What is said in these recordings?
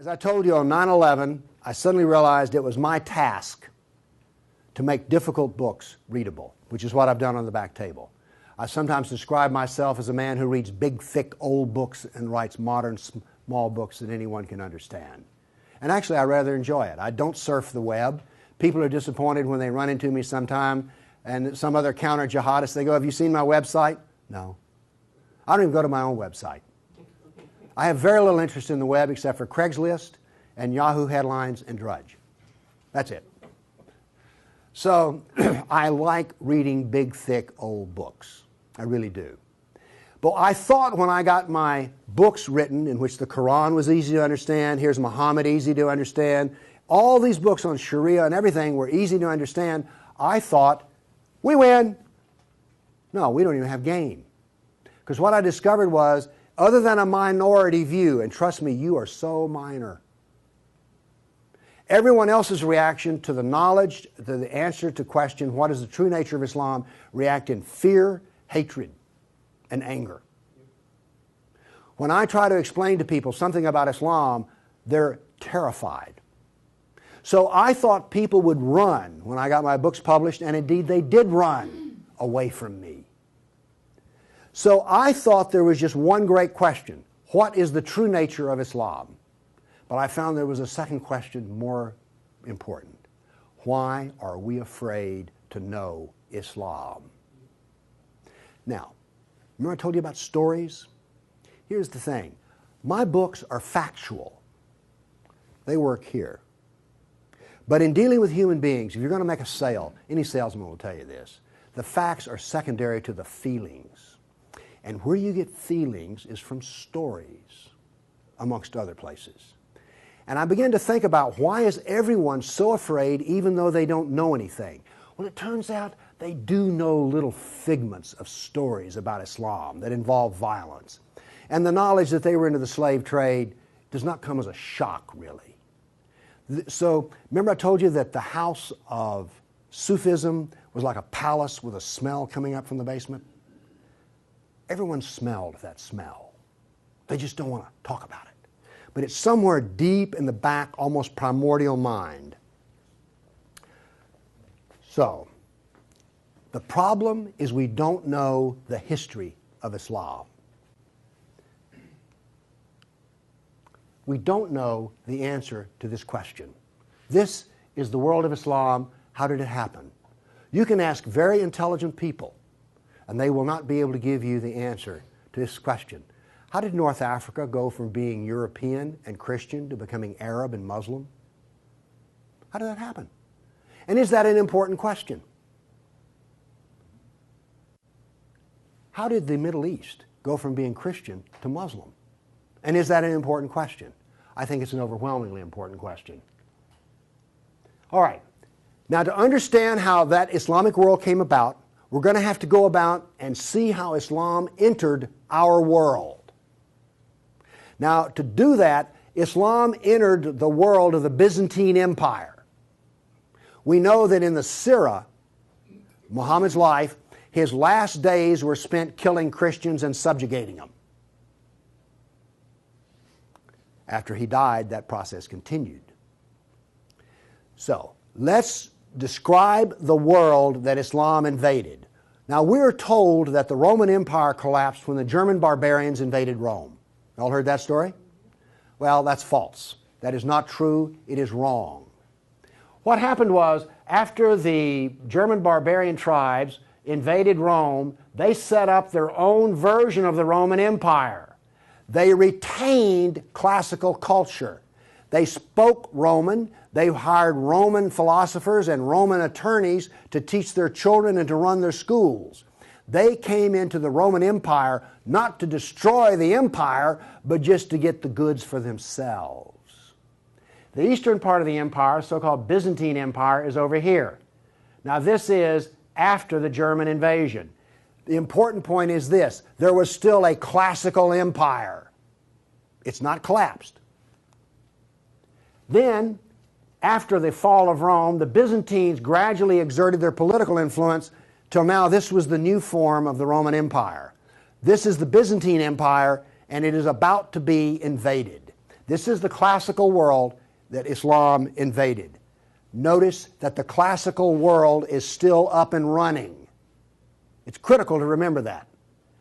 As I told you on 9/11, I suddenly realized it was my task to make difficult books readable, which is what I've done on the back table. I sometimes describe myself as a man who reads big, thick, old books and writes modern, small books that anyone can understand. And actually, I rather enjoy it. I don't surf the web. People are disappointed when they run into me sometime and some other counter-jihadist, they go, "Have you seen my website?" No. I don't even go to my own website. I have very little interest in the web except for Craigslist and Yahoo headlines and Drudge. That's it. So I like reading big, thick, old books. I really do. But I thought when I got my books written, in which the Quran was easy to understand, here's Muhammad, easy to understand, all these books on Sharia and everything were easy to understand, I thought, we win. No, we don't even have game. Because what I discovered was, other than a minority view, and trust me, you are so minor, everyone else's reaction to the knowledge, to the answer to question, what is the true nature of Islam, react in fear, hatred, and anger. When I try to explain to people something about Islam, they're terrified. So I thought people would run when I got my books published, and indeed they did run away from me. So I thought there was just one great question. What is the true nature of Islam? But I found there was a second question more important. Why are we afraid to know Islam? Now, remember I told you about stories? Here's the thing. My books are factual. They work here. But in dealing with human beings, if you're going to make a sale, any salesman will tell you this, the facts are secondary to the feelings. And where you get feelings is from stories, amongst other places. And I began to think about, why is everyone so afraid even though they don't know anything? Well, it turns out they do know little figments of stories about Islam that involve violence. And the knowledge that they were into the slave trade does not come as a shock, really. So, remember I told you that the house of Sufism was like a palace with a smell coming up from the basement? Everyone smelled that smell. They just don't want to talk about it. But it's somewhere deep in the back, almost primordial mind. So, the problem is we don't know the history of Islam. We don't know the answer to this question. This is the world of Islam. How did it happen? You can ask very intelligent people, and they will not be able to give you the answer to this question. How did North Africa go from being European and Christian to becoming Arab and Muslim? How did that happen? And is that an important question? How did the Middle East go from being Christian to Muslim? And is that an important question? I think it's an overwhelmingly important question. All right. Now, to understand how that Islamic world came about, we're going to have to go about and see how Islam entered our world. Now, to do that, Islam entered the world of the Byzantine Empire. We know that in the Sirah, Muhammad's life, his last days were spent killing Christians and subjugating them. After he died, that process continued. So, let's describe the world that Islam invaded. Now, we're told that the Roman Empire collapsed when the German barbarians invaded Rome. Y'all heard that story? Well, that's false. That is not true. It is wrong. What happened was, after the German barbarian tribes invaded Rome, they set up their own version of the Roman Empire. They retained classical culture. They spoke Roman. They hired Roman philosophers and Roman attorneys to teach their children and to run their schools. They came into the Roman Empire not to destroy the empire, but just to get the goods for themselves. The eastern part of the empire, so-called Byzantine Empire, is over here. Now, this is after the German invasion. The important point is this: there was still a classical empire. It's not collapsed. Then, after the fall of Rome, the Byzantines gradually exerted their political influence till now this was the new form of the Roman Empire. This is the Byzantine Empire, and it is about to be invaded. This is the classical world that Islam invaded. Notice that the classical world is still up and running. It's critical to remember that.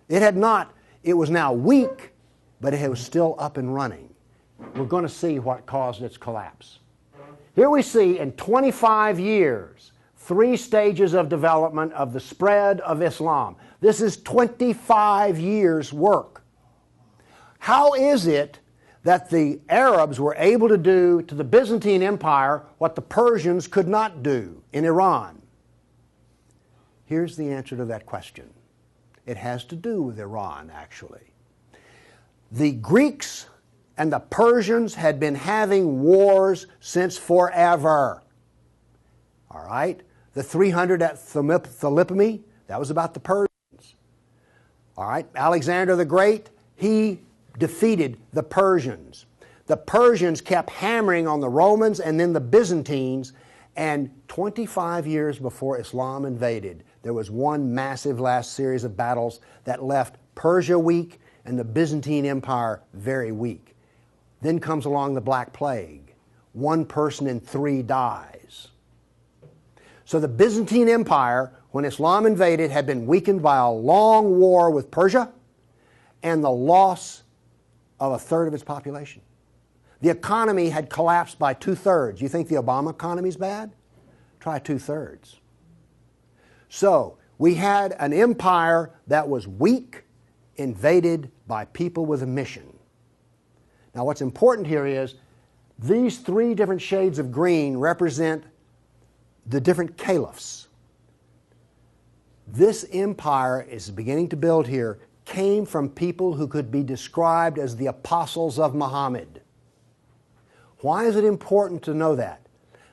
It was now weak, but it was still up and running. We're going to see what caused its collapse. Here we see in 25 years, 3 stages of development of the spread of Islam. This is 25 years' work. How is it that the Arabs were able to do to the Byzantine Empire what the Persians could not do in Iran? Here's the answer to that question. It has to do with Iran, actually. The Greeks and the Persians had been having wars since forever. All right? The 300 at Thermopylae, that was about the Persians. All right? Alexander the Great, he defeated the Persians. The Persians kept hammering on the Romans and then the Byzantines, and 25 years before Islam invaded, there was one massive last series of battles that left Persia weak and the Byzantine Empire very weak. Then comes along the Black Plague. 1 person in 3 dies. So the Byzantine Empire, when Islam invaded, had been weakened by a long war with Persia and the loss of 1/3 of its population. The economy had collapsed by 2/3. You think the Obama economy is bad? Try 2/3. So we had an empire that was weak, invaded by people with a mission. Now what's important here is these 3 different shades of green represent the different caliphs. This empire is beginning to build here came from people who could be described as the apostles of Muhammad. Why is it important to know that?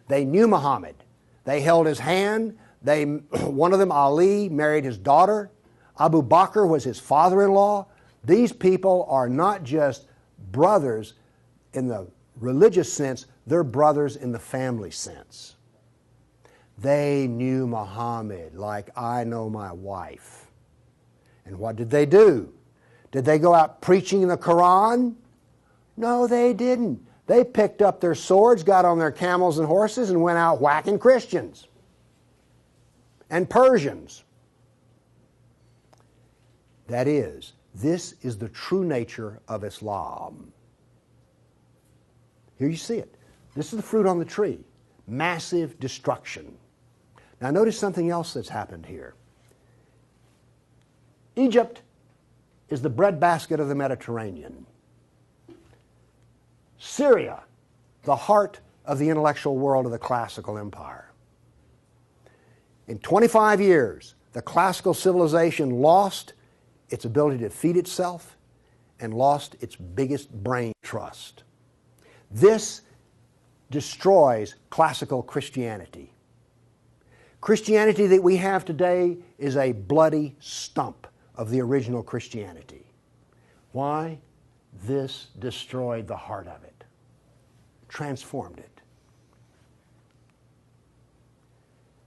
They knew Muhammad. They held his hand. One of them, Ali, married his daughter. Abu Bakr was his father-in-law. These people are not just brothers in the religious sense, they're brothers in the family sense. They knew Muhammad like I know my wife. And what did they do? Did they go out preaching the Quran? No, they didn't. They picked up their swords, got on their camels and horses, and went out whacking Christians and Persians. That is, this is the true nature of Islam. Here you see it. This is the fruit on the tree. Massive destruction. Now notice something else that's happened here. Egypt is the breadbasket of the Mediterranean. Syria, the heart of the intellectual world of the classical empire. In 25 years, the classical civilization lost its ability to feed itself and lost its biggest brain trust. This destroys classical Christianity. Christianity that we have today is a bloody stump of the original Christianity. Why? This destroyed the heart of it, transformed it.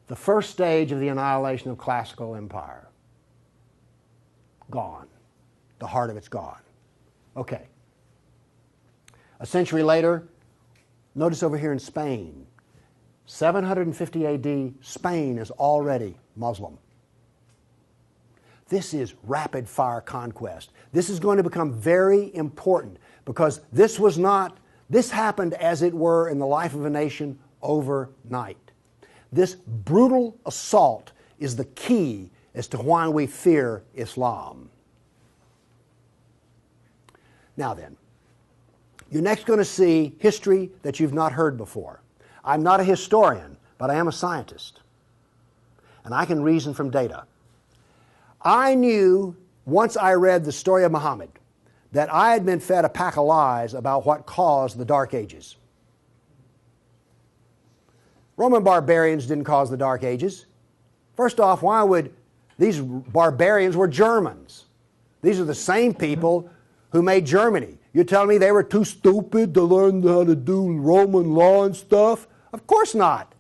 The first stage of the annihilation of classical empire, gone. The heart of it's gone. Okay. A century later, notice over here in Spain, 750 AD, Spain is already Muslim. This is rapid fire conquest. This is going to become very important because this happened as it were in the life of a nation overnight. This brutal assault is the key as to why we fear Islam. Now then, you're next going to see history that you've not heard before. I'm not a historian, but I am a scientist. And I can reason from data. I knew, once I read the story of Muhammad, that I had been fed a pack of lies about what caused the Dark Ages. Roman barbarians didn't cause the Dark Ages. First off, why would these barbarians were Germans? These are the same people who made Germany. You're telling me they were too stupid to learn how to do Roman law and stuff? Of course not.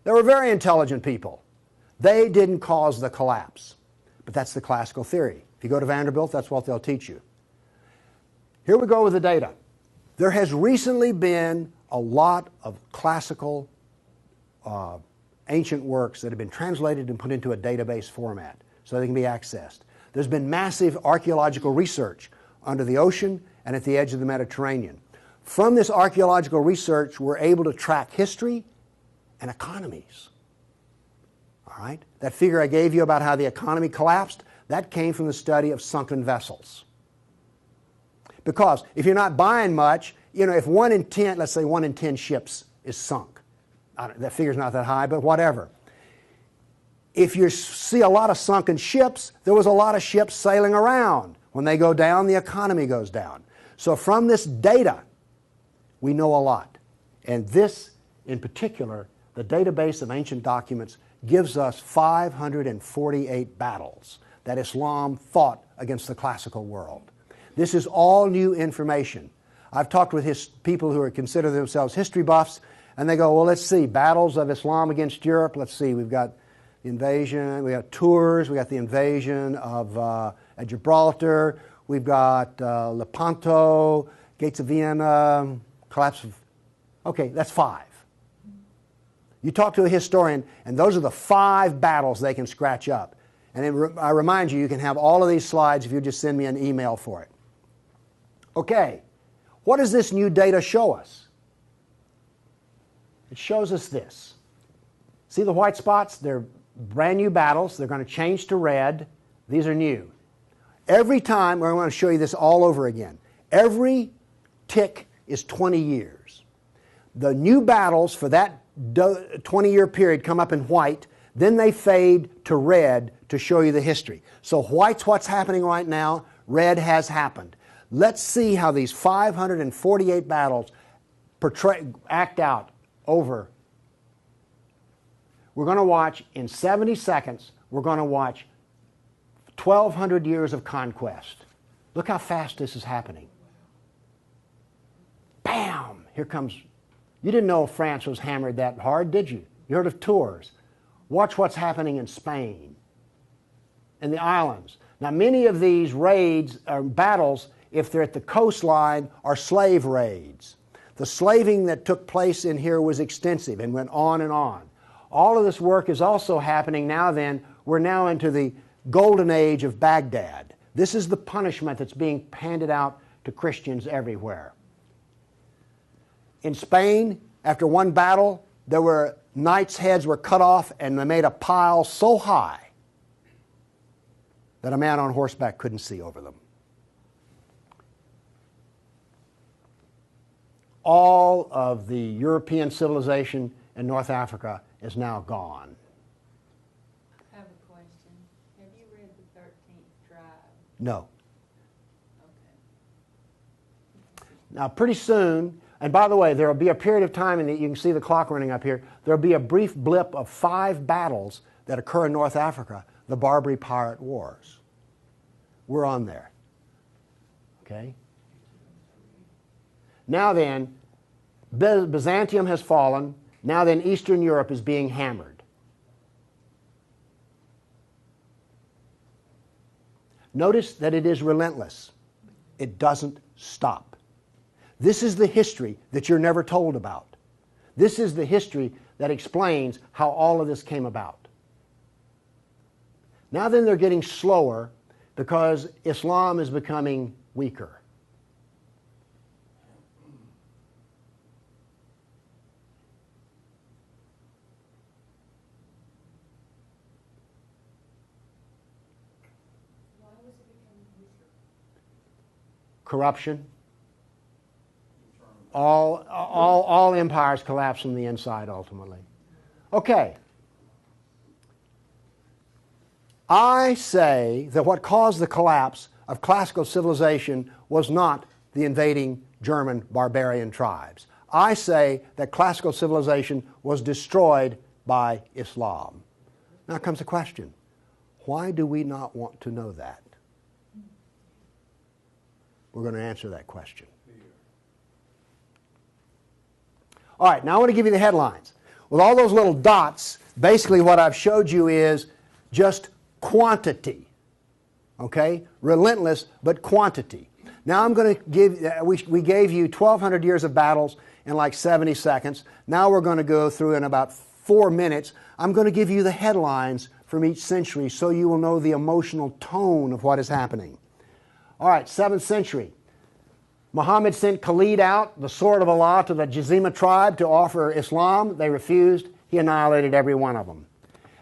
They were very intelligent people. They didn't cause the collapse. But that's the classical theory. If you go to Vanderbilt, that's what they'll teach you. Here we go with the data. There has recently been a lot of classical ancient works that have been translated and put into a database format so they can be accessed. There's been massive archaeological research under the ocean and at the edge of the Mediterranean. From this archaeological research, we're able to track history and economies. All right? That figure I gave you about how the economy collapsed, that came from the study of sunken vessels. Because if you're not buying much, you know, if 1 in 10, let's say 1 in 10 ships is sunk, that figure's not that high, but whatever. If you see a lot of sunken ships, there was a lot of ships sailing around. When they go down, the economy goes down. So from this data, we know a lot. And this, in particular, the database of ancient documents, gives us 548 battles that Islam fought against the classical world. This is all new information. I've talked with people who consider themselves history buffs, and they go, well, let's see, battles of Islam against Europe. Let's see, we've got the invasion, we got Tours, we got the invasion of at Gibraltar, we've got Lepanto, Gates of Vienna, collapse of... Okay, that's 5. You talk to a historian, and those are the 5 battles they can scratch up. And I remind you, you can have all of these slides if you just send me an email for it. Okay, what does this new data show us? It shows us this. See the white spots? They're brand new battles. They're going to change to red. These are new. Every time, I want to show you this all over again. Every tick is 20 years. The new battles for that 20-year period come up in white, then they fade to red to show you the history. So white's what's happening right now, red has happened. Let's see how these 548 battles act out over. We're going to watch, in 70 seconds, we're going to watch 1,200 years of conquest. Look how fast this is happening. Bam! Here comes... You didn't know France was hammered that hard, did you? You heard of Tours. Watch what's happening in Spain and the islands. Now, many of these raids or battles, if they're at the coastline, are slave raids. The slaving that took place in here was extensive and went on and on. All of this work is also happening now then. We're now into the golden age of Baghdad. This is the punishment that's being handed out to Christians everywhere. In Spain, after one battle, there were knights' heads were cut off and they made a pile so high that a man on horseback couldn't see over them. All of the European civilization in North Africa is now gone. I have a question. Have you read the 13th tribe? No. Okay. Now, pretty soon, and by the way, there will be a period of time, and you can see the clock running up here, there will be a brief blip of 5 battles that occur in North Africa, the Barbary Pirate Wars. We're on there. Okay? Now then, Byzantium has fallen. Now then, Eastern Europe is being hammered. Notice that it is relentless. It doesn't stop. This is the history that you're never told about. This is the history that explains how all of this came about. Now then, they're getting slower because Islam is becoming weaker. Corruption. All empires collapse from the inside ultimately. Okay. I say that what caused the collapse of classical civilization was not the invading German barbarian tribes. I say that classical civilization was destroyed by Islam. Now comes the question, why do we not want to know that? We're going to answer that question. All right, now I want to give you the headlines. With all those little dots, basically what I've showed you is just quantity. Okay? Relentless, but quantity. Now I'm going to give, we gave you 1,200 years of battles in like 70 seconds. Now we're going to go through in about 4 minutes. I'm going to give you the headlines from each century so you will know the emotional tone of what is happening. All right, 7th century. Muhammad sent Khalid out, the sword of Allah, to the Jazima tribe to offer Islam. They refused. He annihilated every one of them.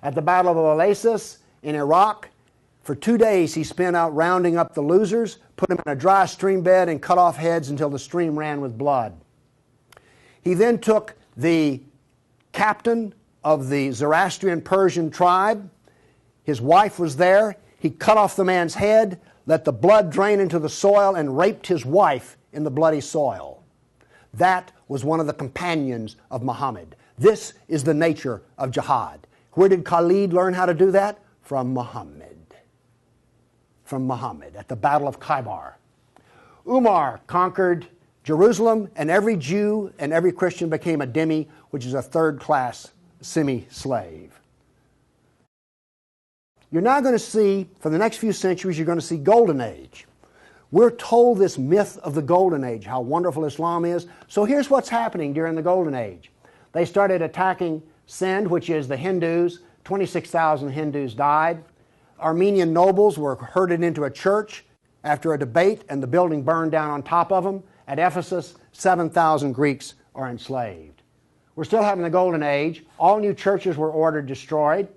At the Battle of Oasis in Iraq, for 2 days he spent out rounding up the losers, put them in a dry stream bed, and cut off heads until the stream ran with blood. He then took the captain of the Zoroastrian Persian tribe. His wife was there. He cut off the man's head, let the blood drain into the soil, and raped his wife in the bloody soil. That was one of the companions of Muhammad. This is the nature of jihad. Where did Khalid learn how to do that? From Muhammad. From Muhammad at the Battle of Khaybar. Umar conquered Jerusalem, and every Jew and every Christian became a dhimmi, which is a third-class semi-slave. You're now going to see, for the next few centuries, you're going to see Golden Age. We're told this myth of the Golden Age, how wonderful Islam is. So here's what's happening during the Golden Age. They started attacking Sind, which is the Hindus. 26,000 Hindus died. Armenian nobles were herded into a church after a debate, and the building burned down on top of them. At Ephesus, 7,000 Greeks are enslaved. We're still having the Golden Age. All new churches were ordered destroyed.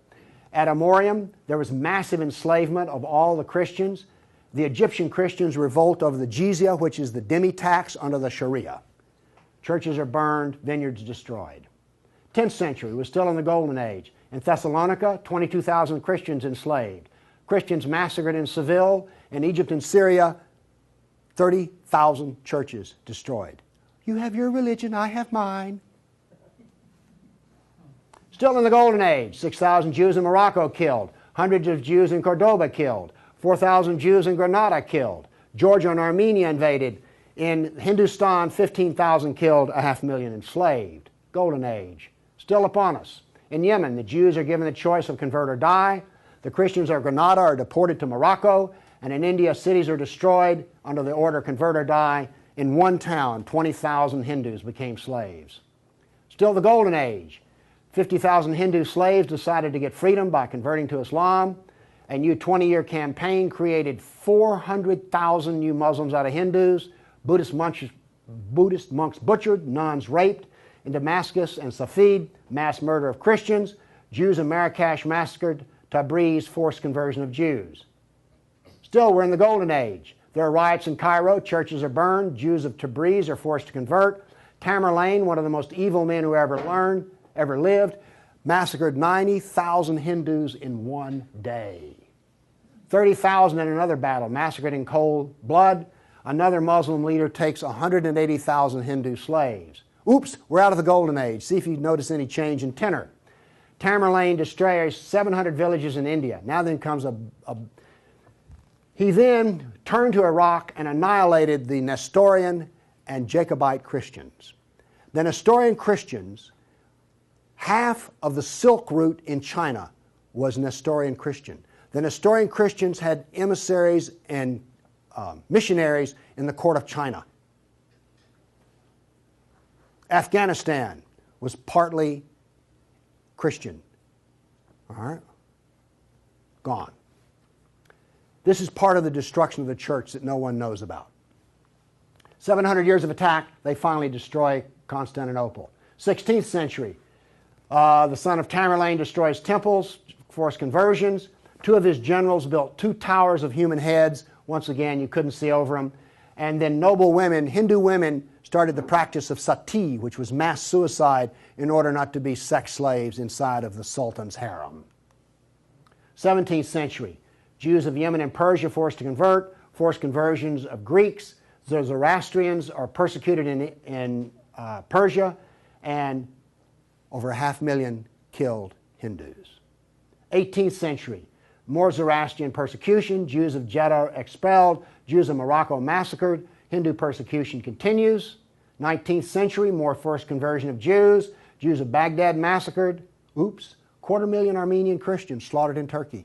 At Amorium, there was massive enslavement of all the Christians. The Egyptian Christians revolt over the jizya, which is the dhimmi tax under the Sharia. Churches are burned, vineyards destroyed. 10th century was still in the Golden Age. In Thessalonica, 22,000 Christians enslaved. Christians massacred in Seville. In Egypt and Syria, 30,000 churches destroyed. You have your religion, I have mine. Still in the Golden Age, 6,000 Jews in Morocco killed, hundreds of Jews in Cordoba killed, 4,000 Jews in Granada killed, Georgia and Armenia invaded. In Hindustan, 15,000 killed, 500,000 enslaved. Golden Age, still upon us. In Yemen, the Jews are given the choice of convert or die. The Christians of Granada are deported to Morocco. And in India, cities are destroyed under the order convert or die. In one town, 20,000 Hindus became slaves. Still the Golden Age. 50,000 Hindu slaves decided to get freedom by converting to Islam. A new 20-year campaign created 400,000 new Muslims out of Hindus. Buddhist monks butchered, nuns raped. In Damascus and Safed, mass murder of Christians. Jews in Marrakesh massacred. Tabriz, forced conversion of Jews. Still, we're in the Golden Age. There are riots in Cairo, churches are burned, Jews of Tabriz are forced to convert. Tamerlane, one of the most evil men who ever lived, massacred 90,000 Hindus in one day. 30,000 in another battle, massacred in cold blood. Another Muslim leader takes 180,000 Hindu slaves. Oops, we're out of the Golden Age. See if you notice any change in tenor. Tamerlane destroys 700 villages in India. Now then comes He then turned to Iraq and annihilated the Nestorian and Jacobite Christians. The Nestorian Christians, half of the Silk Route in China was Nestorian Christian. The Nestorian Christians had emissaries and missionaries in the court of China. Afghanistan was partly Christian. All right? Gone. This is part of the destruction of the church that no one knows about. 700 years of attack, they finally destroy Constantinople. 16th century, the son of Tamerlane destroys temples, forced conversions. Two of his generals built 2 towers of human heads. Once again, you couldn't see over them. And then noble women, Hindu women, started the practice of sati, which was mass suicide in order not to be sex slaves inside of the Sultan's harem. 17th century, Jews of Yemen and Persia forced to convert, forced conversions of Greeks. The Zoroastrians are persecuted in Persia, and over 500,000 killed Hindus. 18th century, more Zoroastrian persecution, Jews of Jeddah expelled, Jews of Morocco massacred, Hindu persecution continues. 19th century, more forced conversion of Jews, Jews of Baghdad massacred. Oops, 250,000 Armenian Christians slaughtered in Turkey.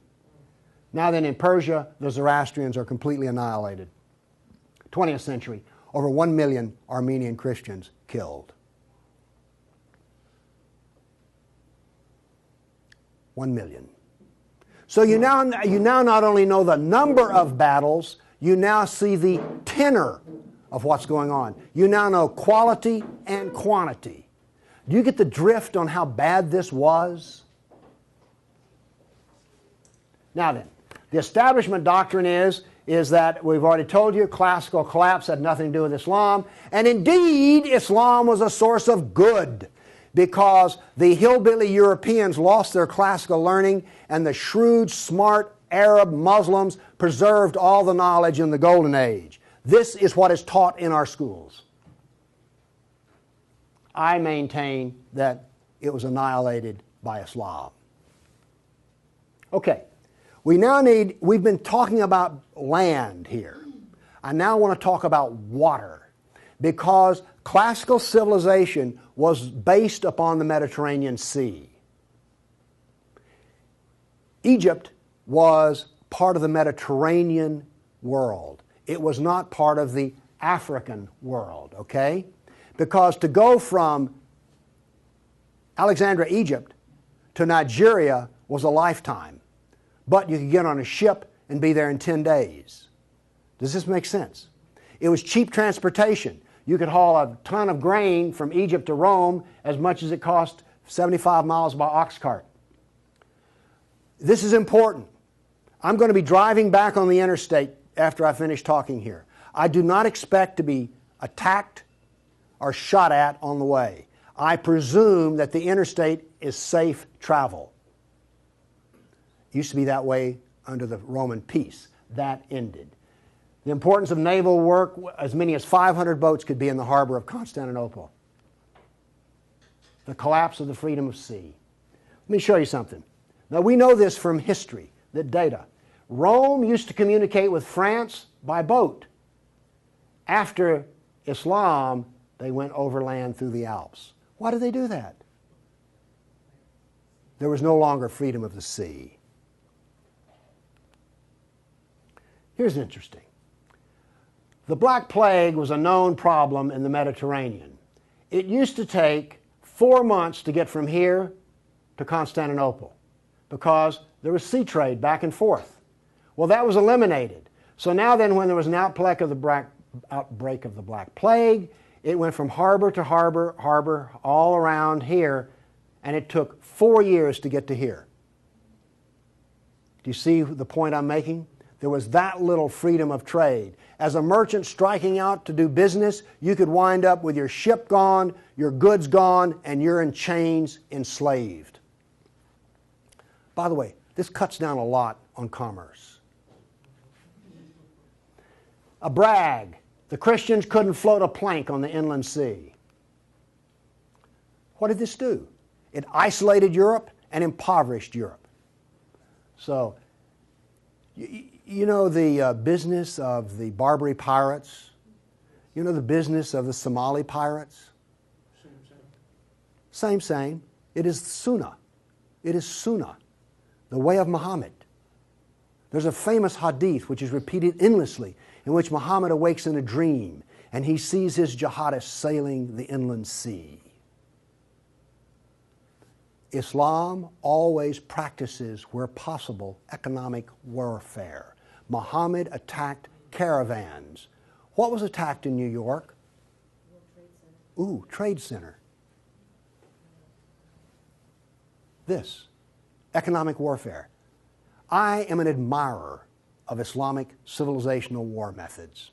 Now then, in Persia, the Zoroastrians are completely annihilated. 20th century, over 1 million Armenian Christians killed. 1 million. So you now not only know the number of battles, you now see the tenor of what's going on. You now know quality and quantity. Do you get the drift on how bad this was? Now then, the establishment doctrine is that we've already told you classical collapse had nothing to do with Islam, and indeed Islam was a source of good because the hillbilly Europeans lost their classical learning and the shrewd, smart Arab Muslims preserved all the knowledge in the Golden Age. This is what is taught in our schools. I maintain that it was annihilated by Islam. Okay, we've been talking about land here. I now want to talk about water because classical civilization was based upon the Mediterranean Sea. Egypt was part of the Mediterranean world. It was not part of the African world, okay? Because to go from Alexandria, Egypt to Nigeria was a lifetime. But you could get on a ship and be there in 10 days. Does this make sense? It was cheap transportation. You could haul a ton of grain from Egypt to Rome as much as it cost 75 miles by ox cart. This is important. I'm going to be driving back on the interstate after I finish talking here. I do not expect to be attacked or shot at on the way. I presume that the interstate is safe travel. It used to be that way under the Roman peace. That ended. The importance of naval work, as many as 500 boats could be in the harbor of Constantinople. The collapse of the freedom of sea. Let me show you something. Now we know this from history, the data. Rome used to communicate with France by boat. After Islam, they went overland through the Alps. Why did they do that? There was no longer freedom of the sea. Here's interesting. The Black Plague was a known problem in the Mediterranean. It used to take 4 months to get from here to Constantinople because there was sea trade back and forth. Well, that was eliminated. So now then, when there was an outbreak of the Black Plague, it went from harbor to harbor, all around here, and it took 4 years to get to here. Do you see the point I'm making? There was that little freedom of trade. As a merchant striking out to do business, you could wind up with your ship gone, your goods gone, and you're in chains, enslaved. By the way, this cuts down a lot on commerce. A brag. The Christians couldn't float a plank on the inland sea. What did this do? It isolated Europe and impoverished Europe. So, you know the business of the Barbary pirates? You know the business of the Somali pirates? Same. It is Sunnah. It is Sunnah, the way of Muhammad. There's a famous hadith which is repeated endlessly in which Muhammad awakes in a dream and he sees his jihadists sailing the inland sea. Islam always practices, where possible, economic warfare. Muhammad attacked caravans. What was attacked in New York? Ooh, Trade Center. This, economic warfare. I am an admirer of Islamic civilizational war methods.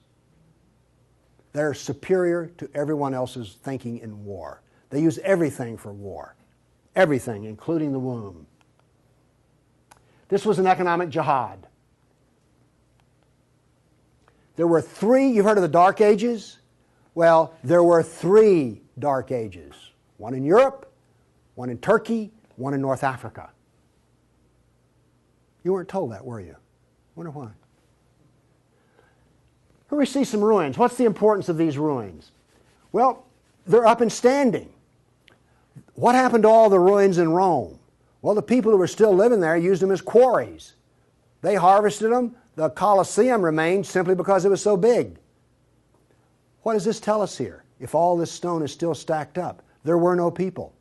They're superior to everyone else's thinking in war. They use everything for war. Everything, including the womb. This was an economic jihad. There were 3, you've heard of the Dark Ages? Well, there were 3 Dark Ages. One in Europe, one in Turkey, one in North Africa. You weren't told that, were you? Wonder why. Here we see some ruins. What's the importance of these ruins? Well, they're up and standing. What happened to all the ruins in Rome? Well, the people who were still living there used them as quarries. They harvested them. The Colosseum remained simply because it was so big. What does this tell us here? If all this stone is still stacked up, there were no people.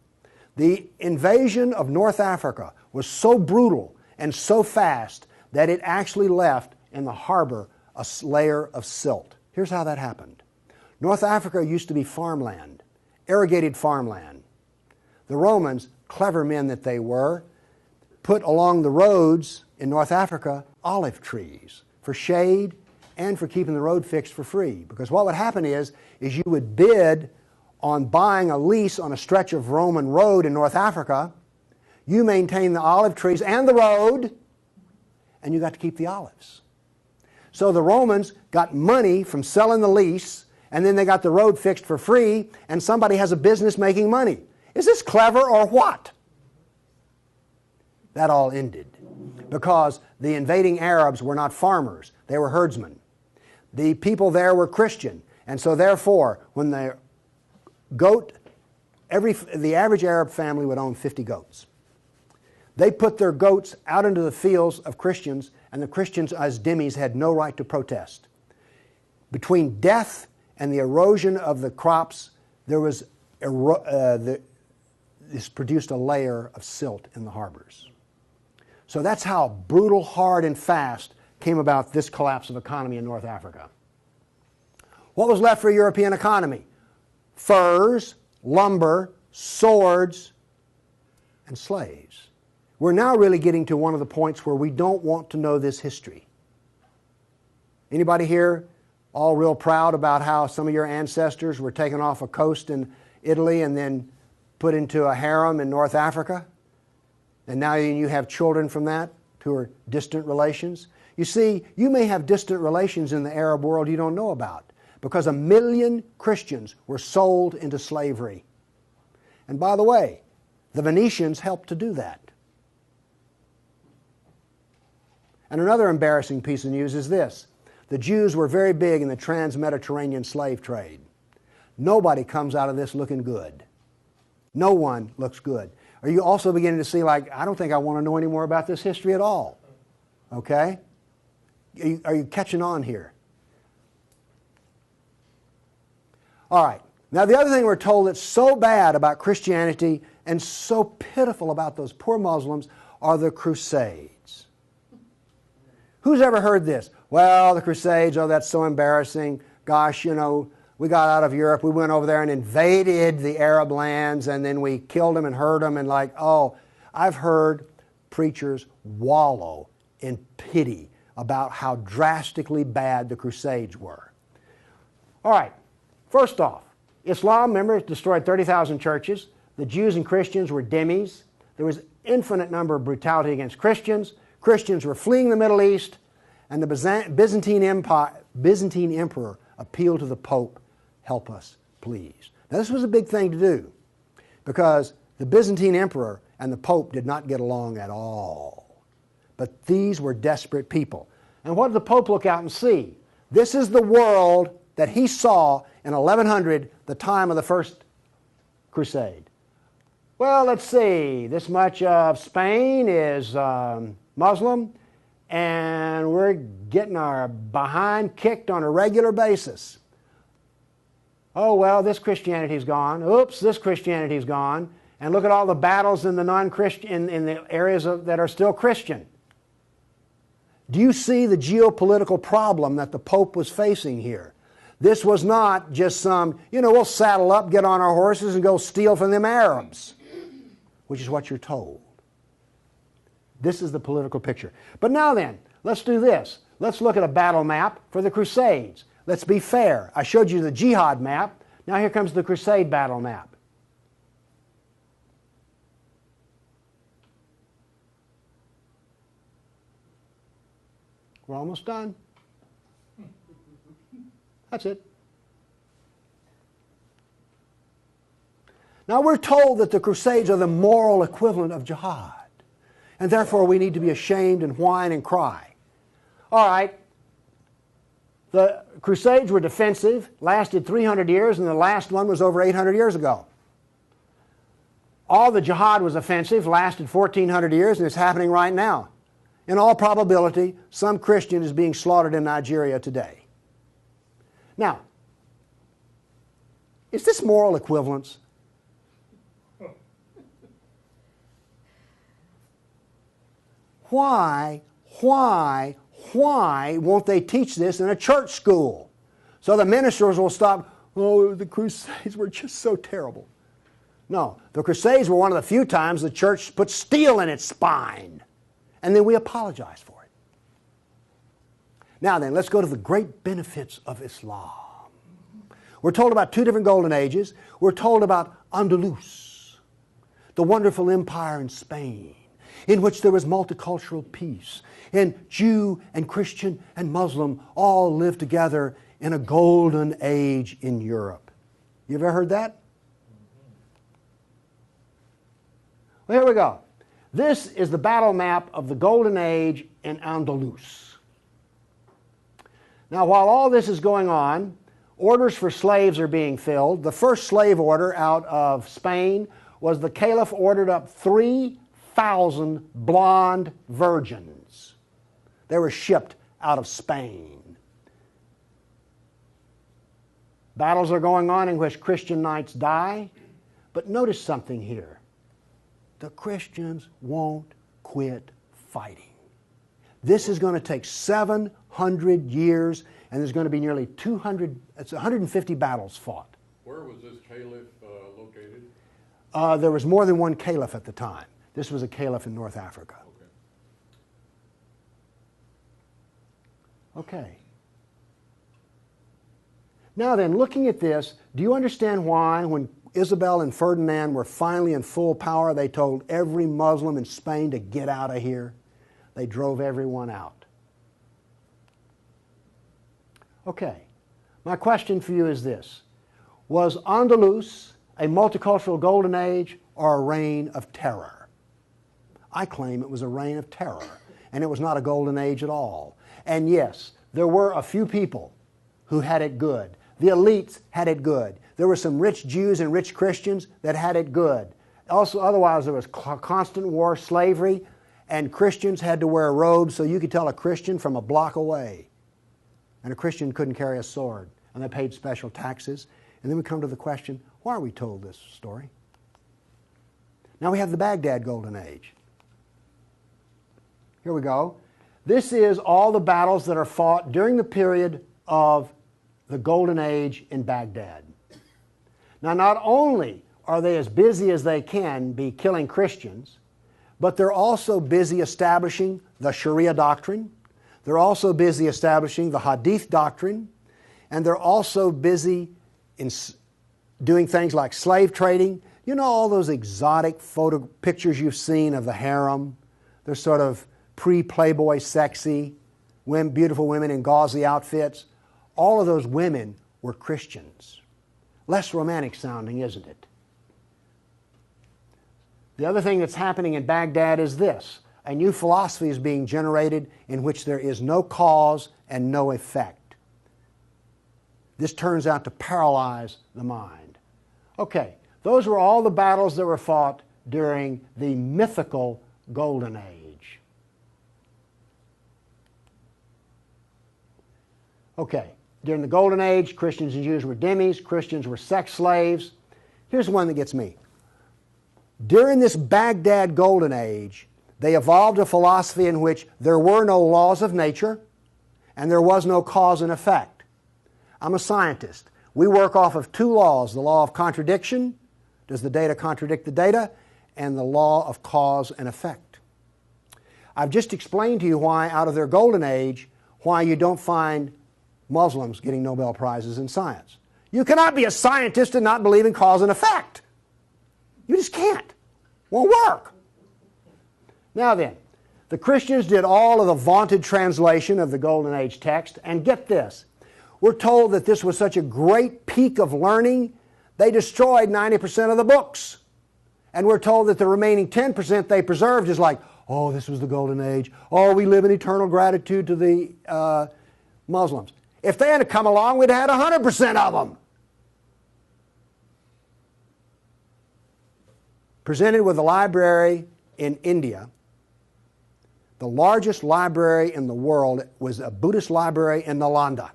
The invasion of North Africa was so brutal and so fast that it actually left in the harbor a layer of silt. Here's how that happened. North Africa used to be farmland, irrigated farmland. The Romans, clever men that they were, put along the roads in North Africa olive trees for shade and for keeping the road fixed for free. Because what would happen is you would bid on buying a lease on a stretch of Roman road in North Africa. You maintain the olive trees and the road, and you got to keep the olives. So the Romans got money from selling the lease, and then they got the road fixed for free, and somebody has a business making money. Is this clever or what? That all ended because the invading Arabs were not farmers, they were herdsmen. The people there were Christian, and so therefore, when the average Arab family would own 50 goats. They put their goats out into the fields of Christians, and the Christians as dhimmis had no right to protest. Between death and the erosion of the crops, this produced a layer of silt in the harbors. So that's how brutal, hard, and fast came about this collapse of economy in North Africa. What was left for a European economy? Furs, lumber, swords, and slaves. We're now really getting to one of the points where we don't want to know this history. Anybody here all real proud about how some of your ancestors were taken off a coast in Italy and then put into a harem in North Africa? And now you have children from that who are distant relations? You see, you may have distant relations in the Arab world you don't know about because 1 million Christians were sold into slavery. And by the way, the Venetians helped to do that. And another embarrassing piece of news is this. The Jews were very big in the trans-Mediterranean slave trade. Nobody comes out of this looking good. No one looks good. Are you also beginning to see, like, I don't think I want to know any more about this history at all? Okay? Are you catching on here? All right. Now, the other thing we're told that's so bad about Christianity and so pitiful about those poor Muslims are the Crusades. Who's ever heard this? Well, the Crusades, oh, that's so embarrassing. Gosh, you know, we got out of Europe, we went over there and invaded the Arab lands, and then we killed them and hurt them, and like, oh, I've heard preachers wallow in pity about how drastically bad the Crusades were. All right, first off, Islam, remember, destroyed 30,000 churches. The Jews and Christians were dhimmis. There was infinite number of brutality against Christians. Christians were fleeing the Middle East, and the Byzantine emperor appealed to the Pope, help us, please. Now this was a big thing to do because the Byzantine emperor and the Pope did not get along at all. But these were desperate people. And what did the Pope look out and see? This is the world that he saw in 1100, the time of the First Crusade. Well, let's see, this much of Spain is Muslim, and we're getting our behind kicked on a regular basis. Oh, well, this Christianity's gone. Oops, this Christianity's gone. And look at all the battles in the non-Christian, in the areas that are still Christian. Do you see the geopolitical problem that the Pope was facing here? This was not just some, we'll saddle up, get on our horses, and go steal from them Arabs, which is what you're told. This is the political picture. But now then, let's do this. Let's look at a battle map for the Crusades. Let's be fair. I showed you the jihad map. Now here comes the Crusade battle map. We're almost done. That's it. Now we're told that the Crusades are the moral equivalent of jihad. And therefore we need to be ashamed and whine and cry. All right. The Crusades were defensive, lasted 300 years, and the last one was over 800 years ago. All the jihad was offensive, lasted 1,400 years, and it's happening right now. In all probability, some Christian is being slaughtered in Nigeria today. Now, Is this moral equivalence? Why won't they teach this in a church school? So the ministers will stop, oh, the Crusades were just so terrible. No, the Crusades were one of the few times the church put steel in its spine. And then we apologize for it. Now then, let's go to the great benefits of Islam. We're told about two different golden ages. We're told about Andalus, the wonderful empire in Spain, in which there was multicultural peace. And Jew and Christian and Muslim all lived together in a golden age in Europe. You ever heard that? Well, here we go. This is the battle map of the golden age in Andalus. Now, while all this is going on, orders for slaves are being filled. The first slave order out of Spain was the Caliph ordered up 3,000 blonde virgins. They were shipped out of Spain. Battles are going on in which Christian knights die. But notice something here. The Christians won't quit fighting. This is going to take 700 years, and there's going to be nearly 150 battles fought. Where was this caliph located? There was more than one caliph at the time. This was a caliph in North Africa. Okay. Now then, looking at this, do you understand why when Isabel and Ferdinand were finally in full power, they told every Muslim in Spain to get out of here? They drove everyone out. Okay. My question for you is this. Was Andalus a multicultural golden age or a reign of terror? I claim it was a reign of terror, and it was not a golden age at all. And yes, there were a few people who had it good. The elites had it good. There were some rich Jews and rich Christians that had it good. Also, otherwise, there was constant war, slavery, and Christians had to wear robes so you could tell a Christian from a block away. And a Christian couldn't carry a sword, and they paid special taxes. And then we come to the question, why are we told this story? Now we have the Baghdad Golden Age. Here we go. This is all the battles that are fought during the period of the Golden Age in Baghdad. Now, not only are they as busy as they can be killing Christians, but they're also busy establishing the Sharia doctrine. They're also busy establishing the Hadith doctrine. And they're also busy in doing things like slave trading. You know all those exotic pictures you've seen of the harem? They're sort of pre-Playboy sexy, beautiful women in gauzy outfits. All of those women were Christians. Less romantic sounding, isn't it? The other thing that's happening in Baghdad is this. A new philosophy is being generated in which there is no cause and no effect. This turns out to paralyze the mind. Okay, those were all the battles that were fought during the mythical Golden Age. Okay, during the Golden Age, Christians and Jews were dhimmis, Christians were sex slaves. Here's one that gets me. During this Baghdad Golden Age, they evolved a philosophy in which there were no laws of nature and there was no cause and effect. I'm a scientist. We work off of two laws, the law of contradiction, does the data contradict the data, and the law of cause and effect. I've just explained to you why, out of their Golden Age, why you don't find Muslims getting Nobel Prizes in science. You cannot be a scientist and not believe in cause and effect. You just can't. Won't work. Now then, the Christians did all of the vaunted translation of the Golden Age text, and get this. We're told that this was such a great peak of learning, they destroyed 90% of the books. And we're told that the remaining 10% they preserved is like, oh, this was the Golden Age. Oh, we live in eternal gratitude to the Muslims. If they had come along, we'd have had 100% of them. Presented with a library in India, the largest library in the world was a Buddhist library in Nalanda.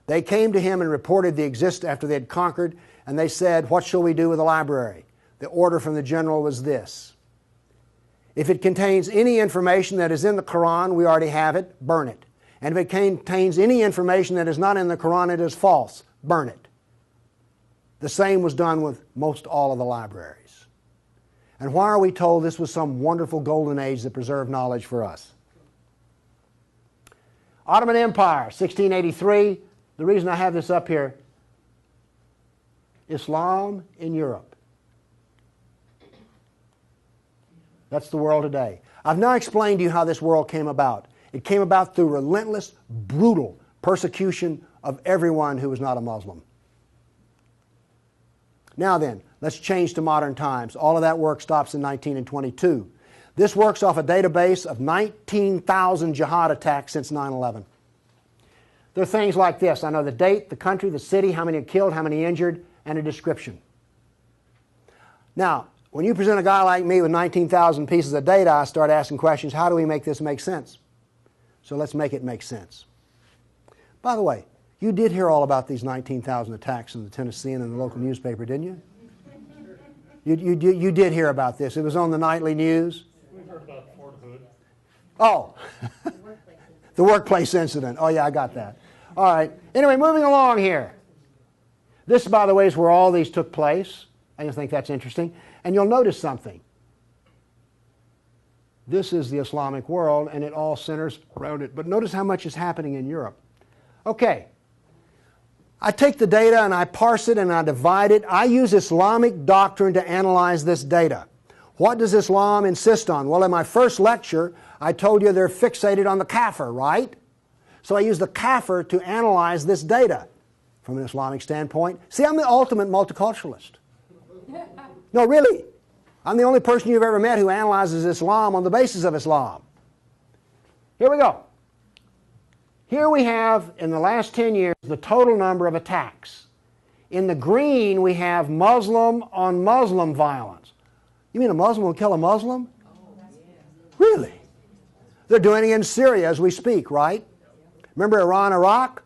They came to him and reported the existence after they had conquered, and they said, "What shall we do with the library?" The order from the general was this: if it contains any information that is in the Quran, we already have it, burn it. And if it contains any information that is not in the Quran, it is false, burn it. The same was done with most all of the libraries. And why are we told this was some wonderful golden age that preserved knowledge for us? Ottoman Empire, 1683. The reason I have this up here, Islam in Europe. That's the world today. I've now explained to you how this world came about. It came about through relentless, brutal persecution of everyone who was not a Muslim. Now then, let's change to modern times. All of that work stops in 1922. This works off a database of 19,000 jihad attacks since 9/11. There are things like this. I know the date, the country, the city, how many are killed, how many injured, and a description. Now, when you present a guy like me with 19,000 pieces of data, I start asking questions. How do we make this make sense? So let's make it make sense. By the way, you did hear all about these 19,000 attacks in the Tennessean and the local newspaper, didn't you? You did hear about this. It was on the nightly news. We heard about Fort Hood. Oh, the workplace incident. Oh, yeah, I got that. All right. Anyway, moving along here. This, by the way, is where all these took place. I just think that's interesting. And you'll notice something. This is the Islamic world, and it all centers around it. But notice how much is happening in Europe. Okay. I take the data and I parse it and I divide it. I use Islamic doctrine to analyze this data. What does Islam insist on? Well, in my first lecture, I told you they're fixated on the kafir, right? So I use the kafir to analyze this data from an Islamic standpoint. See, I'm the ultimate multiculturalist. No, really. I'm the only person you've ever met who analyzes Islam on the basis of Islam. Here we go. Here we have, in the last 10 years, the total number of attacks. In the green, we have Muslim on Muslim violence. You mean a Muslim will kill a Muslim? Really? They're doing it in Syria as we speak, right? Remember Iran, Iraq?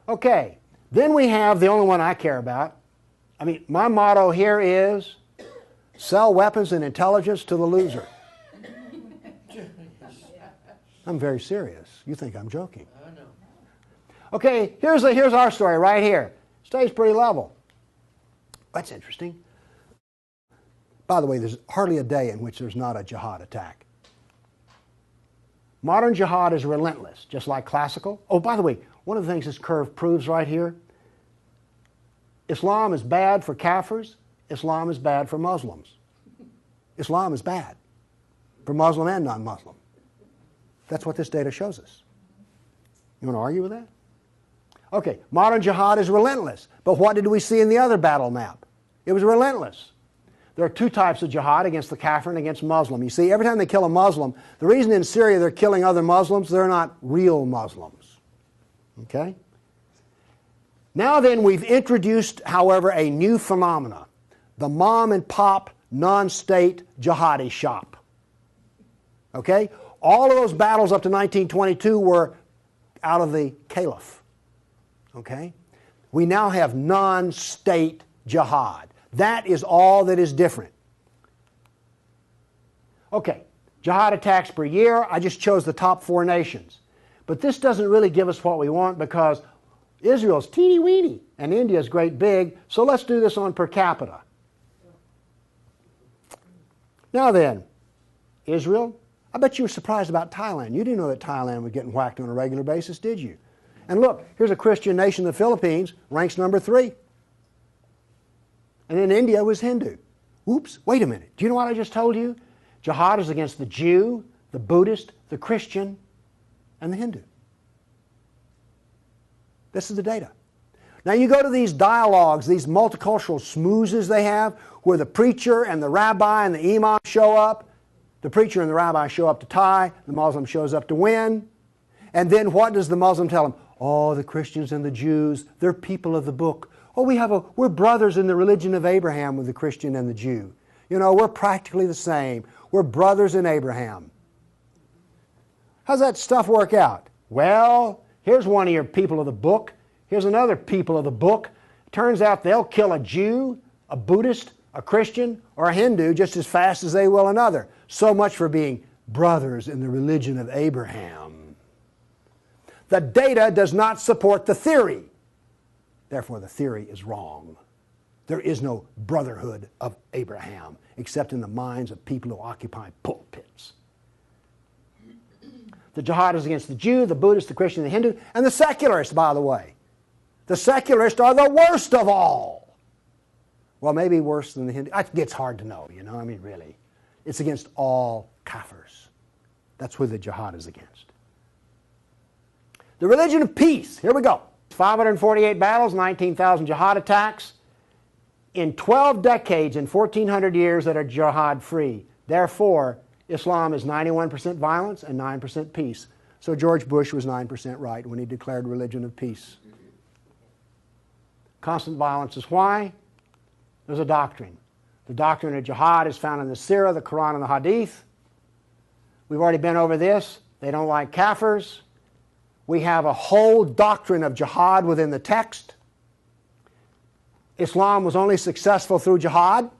Okay. Then we have the only one I care about. I mean, my motto here is sell weapons and intelligence to the loser. I'm very serious. You think I'm joking. I know. Okay, here's our story right here. Stays pretty level. That's interesting. By the way, there's hardly a day in which there's not a jihad attack. Modern jihad is relentless, just like classical. Oh, by the way, one of the things this curve proves right here, Islam is bad for Kafirs. Islam is bad for Muslims. Islam is bad for Muslim and non-Muslim. That's what this data shows us. You want to argue with that? Okay, modern jihad is relentless. But what did we see in the other battle map? It was relentless. There are two types of jihad, against the kafir and against Muslim. You see, every time they kill a Muslim, the reason in Syria they're killing other Muslims, they're not real Muslims. Okay? Now then, we've introduced, however, a new phenomena. The mom and pop non-state jihadi shop. Okay? All of those battles up to 1922 were out of the caliph. Okay? We now have non-state jihad. That is all that is different. Okay, jihad attacks per year. I just chose the top 4 nations. But this doesn't really give us what we want because Israel's teeny weeny and India's great big, so let's do this on per capita. Now then, Israel, I bet you were surprised about Thailand. You didn't know that Thailand was getting whacked on a regular basis, did you? And look, here's a Christian nation, the Philippines, ranks number 3. And then India was Hindu. Oops, wait a minute. Do you know what I just told you? Jihad is against the Jew, the Buddhist, the Christian, and the Hindu. This is the data. Now you go to these dialogues, these multicultural smoozes they have, where the preacher and the rabbi and the imam show up. The preacher and the rabbi show up to tie, the Muslim shows up to win. And then what does the Muslim tell them? Oh, the Christians and the Jews, they're people of the book. Oh, we're brothers in the religion of Abraham with the Christian and the Jew. You know, we're practically the same. We're brothers in Abraham. How's that stuff work out? Well, here's one of your people of the book. Here's another people of the book. Turns out they'll kill a Jew, a Buddhist, a Christian, or a Hindu just as fast as they will another. So much for being brothers in the religion of Abraham. The data does not support the theory. Therefore, the theory is wrong. There is no brotherhood of Abraham except in the minds of people who occupy pulpits. The jihad is against the Jew, the Buddhist, the Christian, the Hindu, and the secularists, by the way. The secularists are the worst of all. Well, maybe worse than the Hindu. It gets hard to know, you know, I mean, really. It's against all kafirs. That's who the jihad is against. The religion of peace. Here we go. 548 battles, 19,000 jihad attacks. In 12 decades, in 1,400 years that are jihad-free. Therefore, Islam is 91% violence and 9% peace. So George Bush was 9% right when he declared religion of peace. Constant violence is why? There's a doctrine. The doctrine of jihad is found in the Sirah, the Quran, and the Hadith. We've already been over this. They don't like kafirs. We have a whole doctrine of jihad within the text. Islam was only successful through jihad.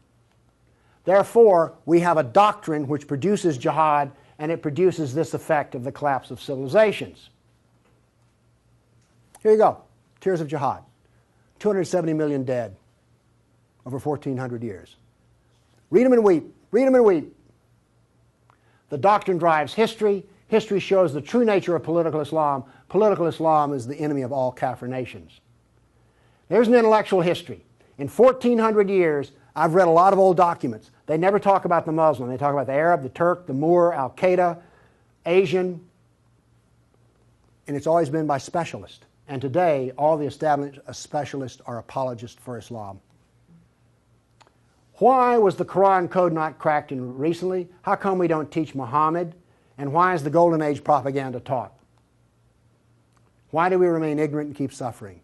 Therefore, we have a doctrine which produces jihad, and it produces this effect of the collapse of civilizations. Here you go. Tears of jihad. 270 million dead over 1,400 years. Read them and weep. Read them and weep. The doctrine drives history. History shows the true nature of political Islam. Political Islam is the enemy of all Kafir nations. There's an intellectual history. In 1,400 years, I've read a lot of old documents. They never talk about the Muslim. They talk about the Arab, the Turk, the Moor, Al-Qaeda, Asian, and it's always been by specialists. And today, all the established specialists are apologists for Islam. Why was the Quran code not cracked in recently? How come we don't teach Muhammad? And why is the Golden Age propaganda taught? Why do we remain ignorant and keep suffering?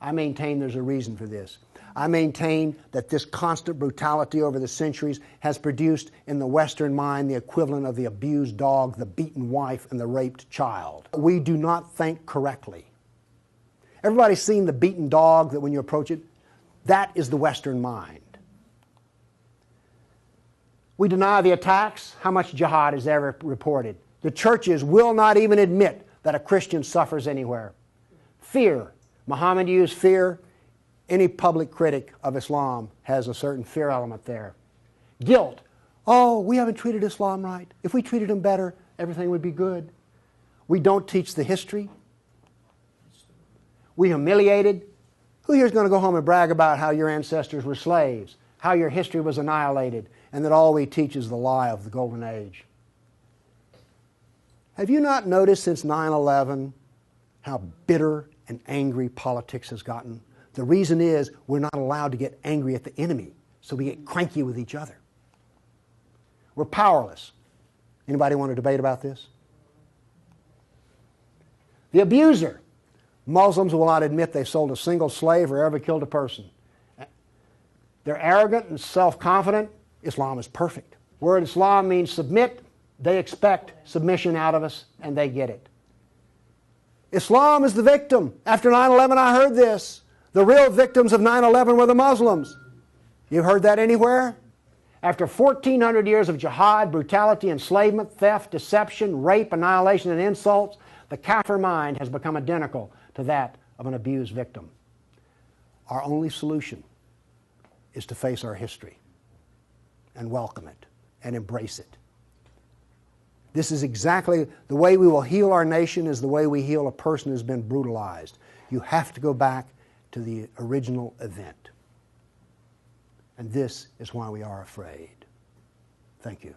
I maintain there's a reason for this. I maintain that this constant brutality over the centuries has produced in the Western mind the equivalent of the abused dog, the beaten wife, and the raped child. We do not think correctly. Everybody's seen the beaten dog that when you approach it, that is the Western mind. We deny the attacks. How much jihad is ever reported? The churches will not even admit that a Christian suffers anywhere. Fear. Muhammad used fear. Any public critic of Islam has a certain fear element there. Guilt. Oh, we haven't treated Islam right. If we treated him better, everything would be good. We don't teach the history. We humiliated. Who here is going to go home and brag about how your ancestors were slaves, how your history was annihilated, and that all we teach is the lie of the Golden Age? Have you not noticed since 9/11 how bitter and angry politics has gotten? The reason is we're not allowed to get angry at the enemy, so we get cranky with each other. We're powerless. Anybody want to debate about this? The abuser. Muslims will not admit they sold a single slave or ever killed a person. They're arrogant and self-confident. Islam is perfect. Word Islam means submit. They expect submission out of us, and they get it. Islam is the victim. After 9/11, I heard this. The real victims of 9/11 were the Muslims. You've heard that anywhere? After 1,400 years of jihad, brutality, enslavement, theft, deception, rape, annihilation, and insults, the Kafir mind has become identical to that of an abused victim. Our only solution is to face our history and welcome it and embrace it. This is exactly the way we will heal our nation, is the way we heal a person who's been brutalized. You have to go back to the original event. And this is why we are afraid. Thank you.